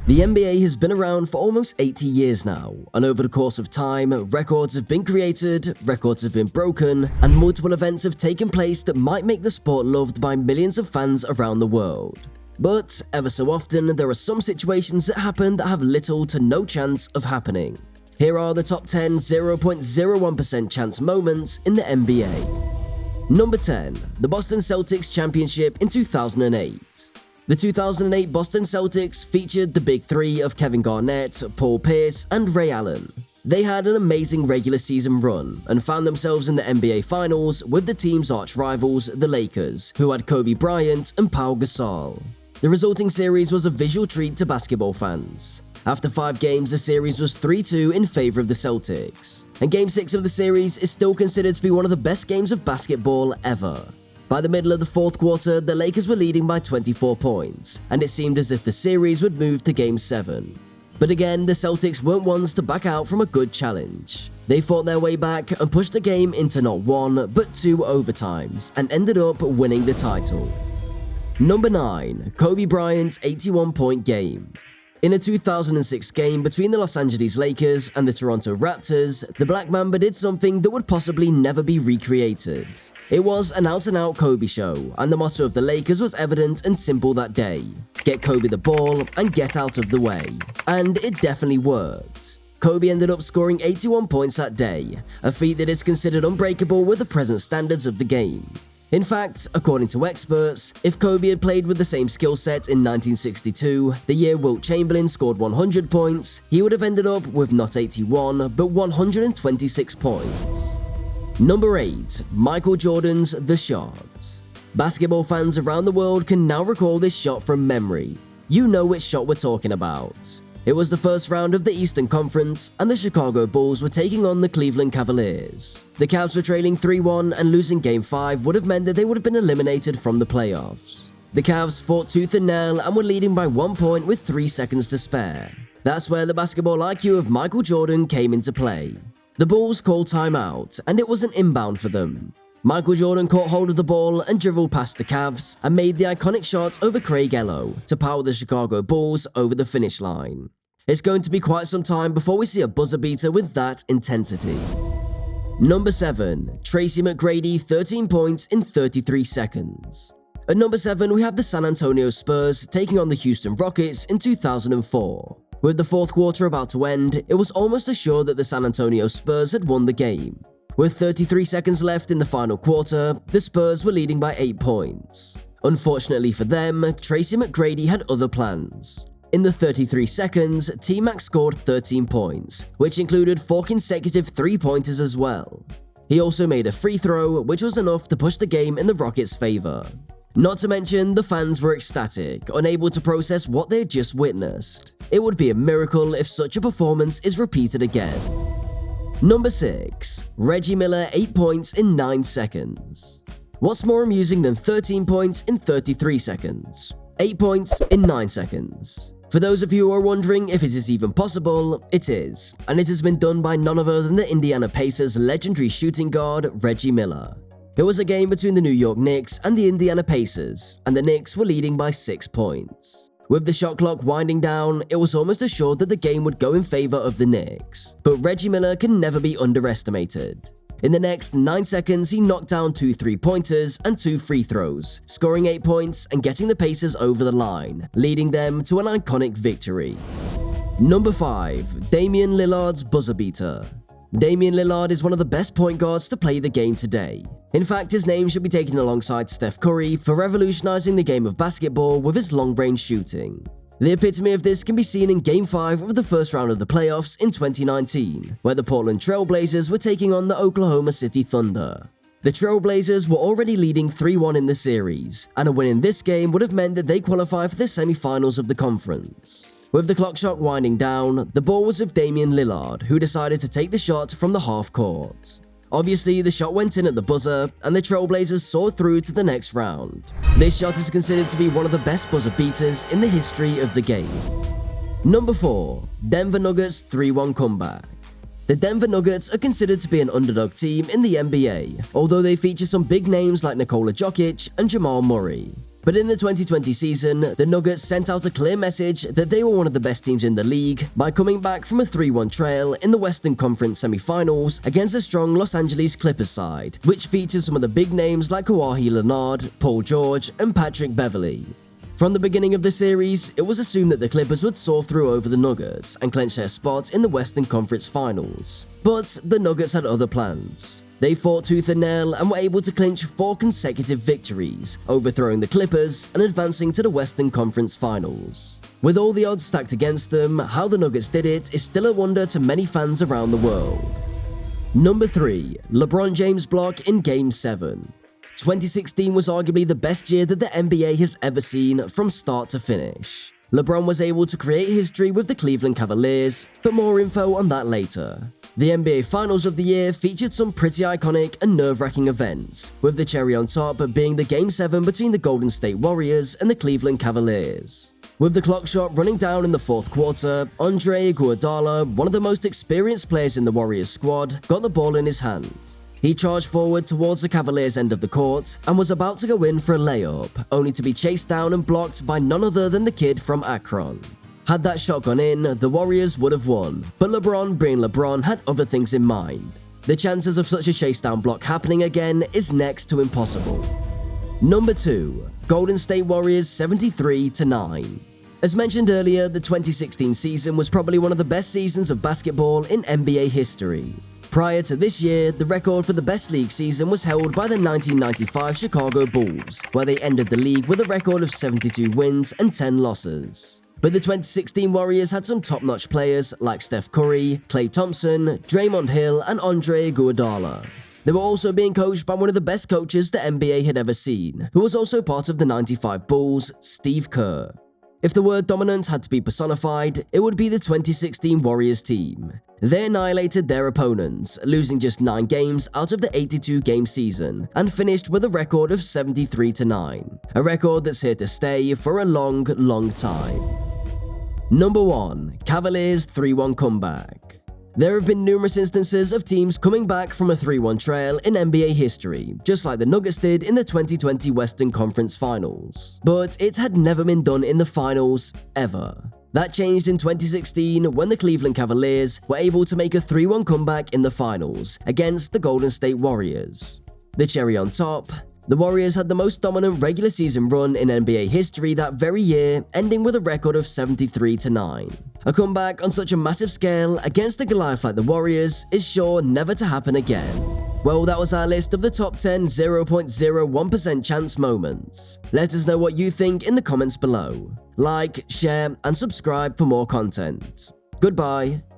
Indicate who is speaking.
Speaker 1: The NBA has been around for almost 80 years now, and over the course of time, records have been created, records have been broken, and multiple events have taken place that might make the sport loved by millions of fans around the world. But ever so often, there are some situations that happen that have little to no chance of happening. Here are the top 10 0.01% chance moments in the NBA. Number 10. The Boston Celtics Championship in 2008. The 2008 Boston Celtics featured the big three of Kevin Garnett, Paul Pierce, and Ray Allen. They had an amazing regular season run and found themselves in the NBA Finals with the team's arch rivals, the Lakers, who had Kobe Bryant and Pau Gasol. The resulting series was a visual treat to basketball fans. After 5 games, the series was 3-2 in favor of the Celtics. And Game 6 of the series is still considered to be one of the best games of basketball ever. By the middle of the fourth quarter, the Lakers were leading by 24 points, and it seemed as if the series would move to Game 7. But again, the Celtics weren't ones to back out from a good challenge. They fought their way back and pushed the game into not 1, but 2 overtimes, and ended up winning the title. Number 9. Kobe Bryant's 81-point game. In a 2006 game between the Los Angeles Lakers and the Toronto Raptors, the Black Mamba did something that would possibly never be recreated. It was an out-and-out Kobe show, and the motto of the Lakers was evident and simple that day: get Kobe the ball and get out of the way. And it definitely worked. Kobe ended up scoring 81 points that day, a feat that is considered unbreakable with the present standards of the game. In fact, according to experts, if Kobe had played with the same skill set in 1962, the year Wilt Chamberlain scored 100 points, he would have ended up with not 81, but 126 points. Number 8. Michael Jordan's The Shot. Basketball fans around the world can now recall this shot from memory. You know which shot we're talking about. It was the first round of the Eastern Conference, and the Chicago Bulls were taking on the Cleveland Cavaliers. The Cavs were trailing 3-1, and losing Game 5 would have meant that they would have been eliminated from the playoffs. The Cavs fought tooth and nail and were leading by 1 point with 3 seconds to spare. That's where the basketball IQ of Michael Jordan came into play. The Bulls called timeout, and it was an inbound for them. Michael Jordan caught hold of the ball and dribbled past the Cavs and made the iconic shot over Craig Ello to power the Chicago Bulls over the finish line. It's going to be quite some time before we see a buzzer beater with that intensity. Number 7. Tracy McGrady 13 points in 33 seconds. At number 7, we have the San Antonio Spurs taking on the Houston Rockets in 2004. With the fourth quarter about to end, it was almost assured that the San Antonio Spurs had won the game. With 33 seconds left in the final quarter, the Spurs were leading by 8 points. Unfortunately for them, Tracy McGrady had other plans. In the 33 seconds, T-Mac scored 13 points, which included 4 consecutive 3-pointers as well. He also made a free throw, which was enough to push the game in the Rockets' favor. Not to mention, the fans were ecstatic, unable to process what they had just witnessed. It would be a miracle if such a performance is repeated again. Number 6. Reggie Miller 8 points in 9 seconds. What's more amusing than 13 points in 33 seconds? 8 points in 9 seconds. For those of you who are wondering if it is even possible, it is, and it has been done by none other than the Indiana Pacers' legendary shooting guard, Reggie Miller. It was a game between the New York Knicks and the Indiana Pacers, and the Knicks were leading by 6 points. With the shot clock winding down, it was almost assured that the game would go in favor of the Knicks. But Reggie Miller can never be underestimated. In the next 9 seconds, he knocked down 2 3-pointers and 2 free throws, scoring 8 points and getting the Pacers over the line, leading them to an iconic victory. Number 5. Damian Lillard's buzzer beater. Damian Lillard is one of the best point guards to play the game today. In fact, his name should be taken alongside Steph Curry for revolutionizing the game of basketball with his long-range shooting. The epitome of this can be seen in Game 5 of the first round of the playoffs in 2019, where the Portland Trail Blazers were taking on the Oklahoma City Thunder. The Trail Blazers were already leading 3-1 in the series, and a win in this game would have meant that they qualify for the semi-finals of the conference. With the clock shot winding down, the ball was with Damian Lillard, who decided to take the shot from the half court. Obviously, the shot went in at the buzzer, and the Trailblazers soared through to the next round. This shot is considered to be one of the best buzzer beaters in the history of the game. Number 4. Denver Nuggets 3-1 comeback. The Denver Nuggets are considered to be an underdog team in the NBA, although they feature some big names like Nikola Jokic and Jamal Murray. But in the 2020 season, the Nuggets sent out a clear message that they were one of the best teams in the league by coming back from a 3-1 trail in the Western Conference semifinals against a strong Los Angeles Clippers side, which features some of the big names like Kawhi Leonard, Paul George, and Patrick Beverley. From the beginning of the series, it was assumed that the Clippers would soar through over the Nuggets and clinch their spot in the Western Conference Finals. But the Nuggets had other plans. They fought tooth and nail and were able to clinch 4 consecutive victories, overthrowing the Clippers and advancing to the Western Conference Finals. With all the odds stacked against them, how the Nuggets did it is still a wonder to many fans around the world. Number 3. LeBron James block in Game 7. 2016 was arguably the best year that the NBA has ever seen from start to finish. LeBron was able to create history with the Cleveland Cavaliers, but more info on that later. The NBA Finals of the year featured some pretty iconic and nerve-wracking events, with the cherry on top being the Game 7 between the Golden State Warriors and the Cleveland Cavaliers. With the clock shot running down in the fourth quarter, Andre Iguodala, one of the most experienced players in the Warriors squad, got the ball in his hand. He charged forward towards the Cavaliers' end of the court and was about to go in for a layup, only to be chased down and blocked by none other than the kid from Akron. Had that shot gone in, the Warriors would have won, but LeBron, being LeBron, had other things in mind. The chances of such a chase down block happening again is next to impossible. Number 2. Golden State Warriors 73-9. As mentioned earlier, the 2016 season was probably one of the best seasons of basketball in NBA history. Prior to this year, the record for the best league season was held by the 1995 Chicago Bulls, where they ended the league with a record of 72 wins and 10 losses. But the 2016 Warriors had some top-notch players like Steph Curry, Klay Thompson, Draymond Hill, and Andre Iguodala. They were also being coached by one of the best coaches the NBA had ever seen, who was also part of the 95 Bulls, Steve Kerr. If the word dominant had to be personified, it would be the 2016 Warriors team. They annihilated their opponents, losing just 9 games out of the 82-game season, and finished with a record of 73-9, a record that's here to stay for a long, long time. Number 1. Cavaliers 3-1 comeback. There have been numerous instances of teams coming back from a 3-1 trail in NBA history, just like the Nuggets did in the 2020 Western Conference Finals. But it had never been done in the finals, ever. That changed in 2016 when the Cleveland Cavaliers were able to make a 3-1 comeback in the finals against the Golden State Warriors. The cherry on top, the Warriors had the most dominant regular season run in NBA history that very year, ending with a record of 73-9. A comeback on such a massive scale against a Goliath like the Warriors is sure never to happen again. Well, that was our list of the top 10 0.01% chance moments. Let us know what you think in the comments below. Like, share, and subscribe for more content. Goodbye.